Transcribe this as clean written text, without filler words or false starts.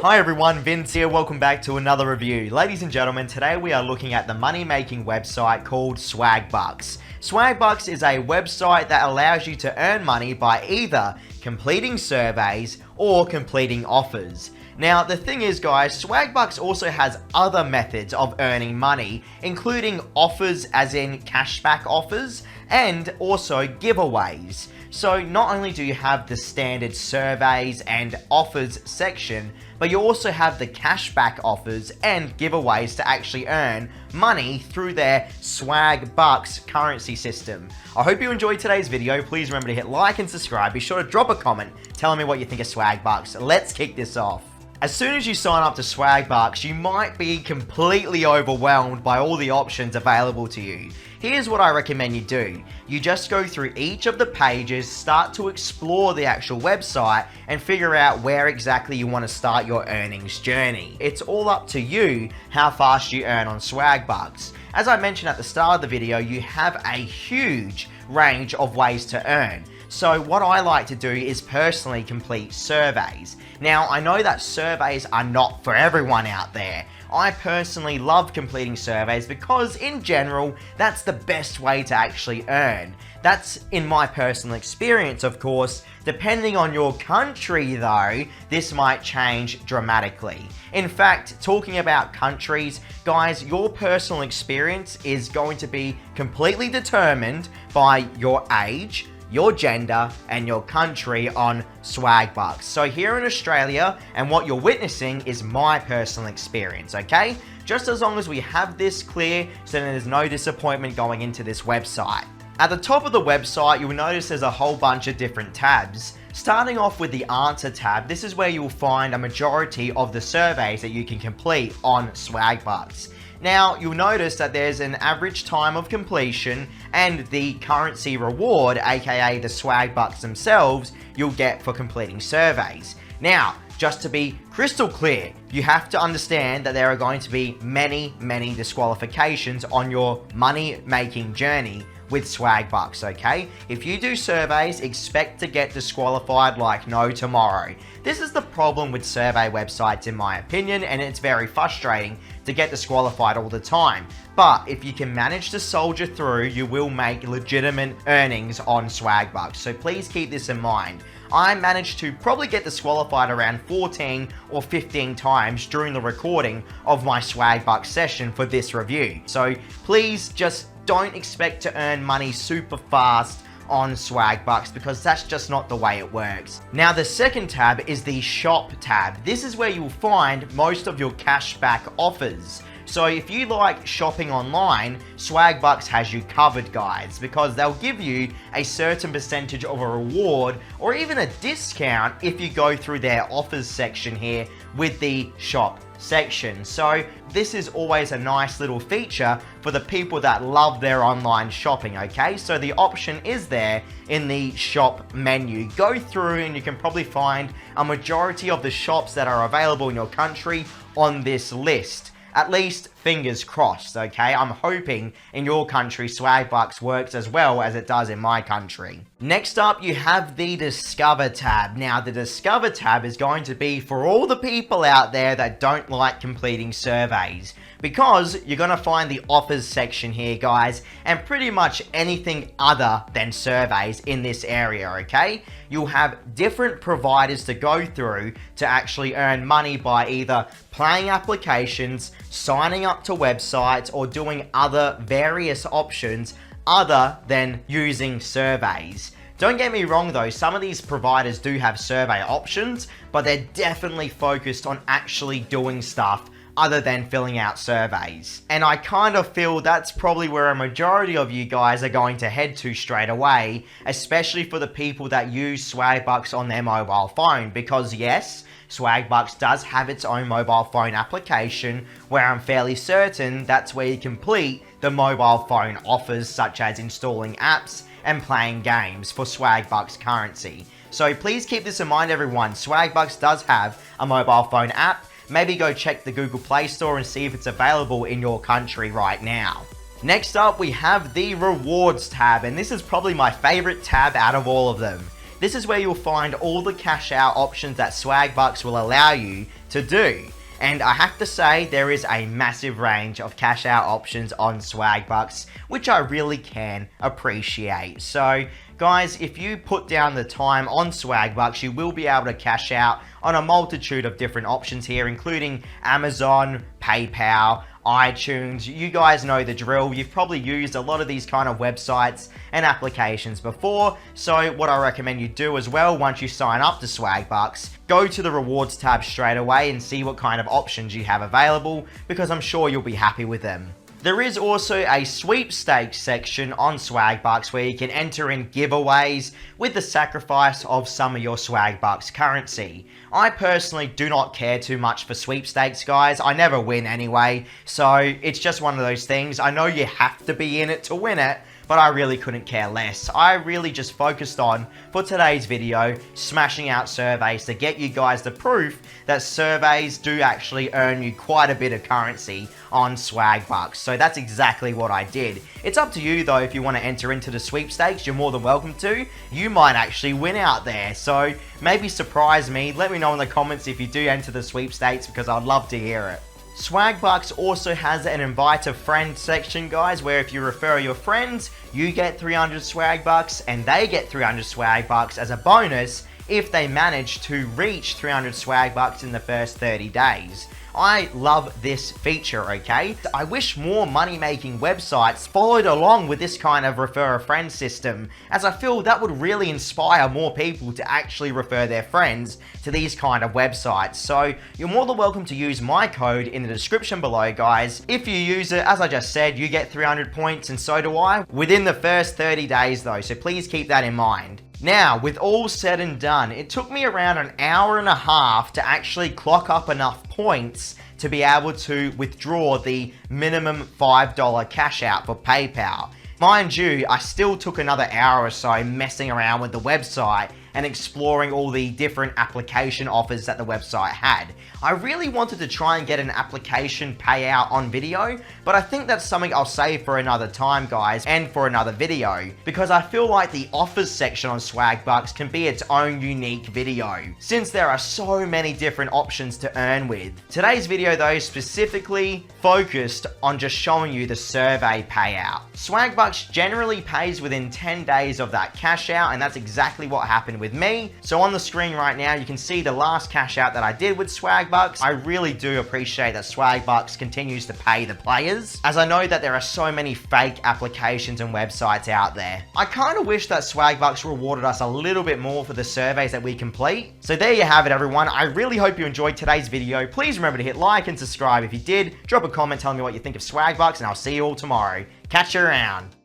Hi everyone, Vince here, welcome back to another review. Ladies and gentlemen, today we are looking at the money-making website called Swagbucks. Swagbucks is a website that allows you to earn money by either completing surveys or completing offers. Now, the thing is, guys, Swagbucks also has other methods of earning money, including offers as in cashback offers, and also giveaways. So not only do you have the standard surveys and offers section, but you also have the cashback offers and giveaways to actually earn money through their Swagbucks currency system. I hope you enjoyed today's video. Please remember to hit like and subscribe. Be sure to drop a comment telling me what you think of Swagbucks. Let's kick this off. As soon as you sign up to Swagbucks, you might be completely overwhelmed by all the options available to you. Here's what I recommend you do. You just go through each of the pages, start to explore the actual website, and figure out where exactly you want to start your earnings journey. It's all up to you how fast you earn on Swagbucks. As I mentioned at the start of the video, you have a huge range of ways to earn. So what I like to do is personally complete surveys. Now, I know that surveys are not for everyone out there. I personally love completing surveys because in general, that's the best way to actually earn. That's in my personal experience, of course. Depending on your country though, this might change dramatically. In fact, talking about countries, guys, your personal experience is going to be completely determined by your age, your gender, and your country on Swagbucks. So here in Australia, and what you're witnessing is my personal experience, okay? Just as long as we have this clear, so there's no disappointment going into this website. At the top of the website, you'll notice there's a whole bunch of different tabs. Starting off with the answer tab, this is where you'll find a majority of the surveys that you can complete on Swagbucks. Now, you'll notice that there's an average time of completion and the currency reward, aka the Swagbucks themselves, you'll get for completing surveys. Now, just to be crystal clear, you have to understand that there are going to be many disqualifications on your money-making journey with Swagbucks, okay? If you do surveys, expect to get disqualified like no tomorrow. This is the problem with survey websites in my opinion, and it's very frustrating to get disqualified all the time. But if you can manage to soldier through, you will make legitimate earnings on Swagbucks. So please keep this in mind. I managed to probably get disqualified around 14 or 15 times during the recording of my Swagbucks session for this review. So please just don't expect to earn money super fast on Swagbucks because that's just not the way it works. Now, the second tab is the shop tab. This is where you'll find most of your cashback offers. So if you like shopping online, Swagbucks has you covered, guys, because they'll give you a certain percentage of a reward or even a discount if you go through their offers section here with the shop section. So this is always a nice little feature for the people that love their online shopping, okay? So the option is there in the shop menu. Go through and you can probably find a majority of the shops that are available in your country on this list. At least fingers crossed, okay? I'm hoping in your country Swagbucks works as well as it does in my country. Next up, you have the Discover tab. Now, the Discover tab is going to be for all the people out there that don't like completing surveys, because you're going to find the offers section here, guys, and pretty much anything other than surveys in this area, okay? You'll have different providers to go through to actually earn money by either playing applications, signing up to websites, or doing other various options other than using surveys. Don't get me wrong though, some of these providers do have survey options, but they're definitely focused on actually doing stuff other than filling out surveys. And I kind of feel that's probably where a majority of you guys are going to head to straight away, especially for the people that use Swagbucks on their mobile phone, because yes, Swagbucks does have its own mobile phone application where I'm fairly certain that's where you complete the mobile phone offers, such as installing apps and playing games for Swagbucks currency. So please keep this in mind, everyone. Swagbucks does have a mobile phone app. Maybe go check the Google Play Store and see if it's available in your country right now. Next up, we have the Rewards tab, and this is probably my favorite tab out of all of them. This is where you'll find all the cash out options that Swagbucks will allow you to do. And I have to say, there is a massive range of cash out options on Swagbucks, which I really can appreciate. So guys, if you put down the time on Swagbucks, you will be able to cash out on a multitude of different options here, including Amazon, PayPal, iTunes. You guys know the drill. You've probably used a lot of these kind of websites and applications before. So what I recommend you do as well, once you sign up to Swagbucks, go to the rewards tab straight away and see what kind of options you have available, because I'm sure you'll be happy with them. There is also a sweepstakes section on Swagbucks where you can enter in giveaways with the sacrifice of some of your Swagbucks currency. I personally do not care too much for sweepstakes, guys. I never win anyway, so it's just one of those things. I know you have to be in it to win it, but I really couldn't care less. I really just focused on, for today's video, smashing out surveys to get you guys the proof that surveys do actually earn you quite a bit of currency on Swagbucks. So that's exactly what I did. It's up to you though. If you want to enter into the sweepstakes, you're more than welcome to. You might actually win out there, so maybe surprise me. Let me know in the comments if you do enter the sweepstakes, because I'd love to hear it. Swagbucks also has an invite a friend section, guys, where if you refer your friends, you get 300 Swagbucks and they get 300 Swagbucks as a bonus if they manage to reach 300 Swagbucks in the first 30 days. I love this feature, okay? I wish more money-making websites followed along with this kind of refer a friend system, as I feel that would really inspire more people to actually refer their friends to these kind of websites. So you're more than welcome to use my code in the description below, guys. If you use it, as I just said, you get 300 points and so do I, within the first 30 days though, so please keep that in mind. Now, with all said and done, it took me around an hour and a half to actually clock up enough points to be able to withdraw the minimum $5 cash out for PayPal. Mind you, I still took another hour or so messing around with the website and exploring all the different application offers that the website had. I really wanted to try and get an application payout on video, but I think that's something I'll save for another time, guys, and for another video, because I feel like the offers section on Swagbucks can be its own unique video, since there are so many different options to earn with. Today's video though specifically focused on just showing you the survey payout. Swagbucks generally pays within 10 days of that cash out, and that's exactly what happened with me. So on the screen right now, you can see the last cash out that I did with Swagbucks. I really do appreciate that Swagbucks continues to pay the players, as I know that there are so many fake applications and websites out there. I kind of wish that Swagbucks rewarded us a little bit more for the surveys that we complete. So there you have it, everyone. I really hope you enjoyed today's video. Please remember to hit like and subscribe if you did. Drop a comment telling me what you think of Swagbucks, and I'll see you all tomorrow. Catch you around.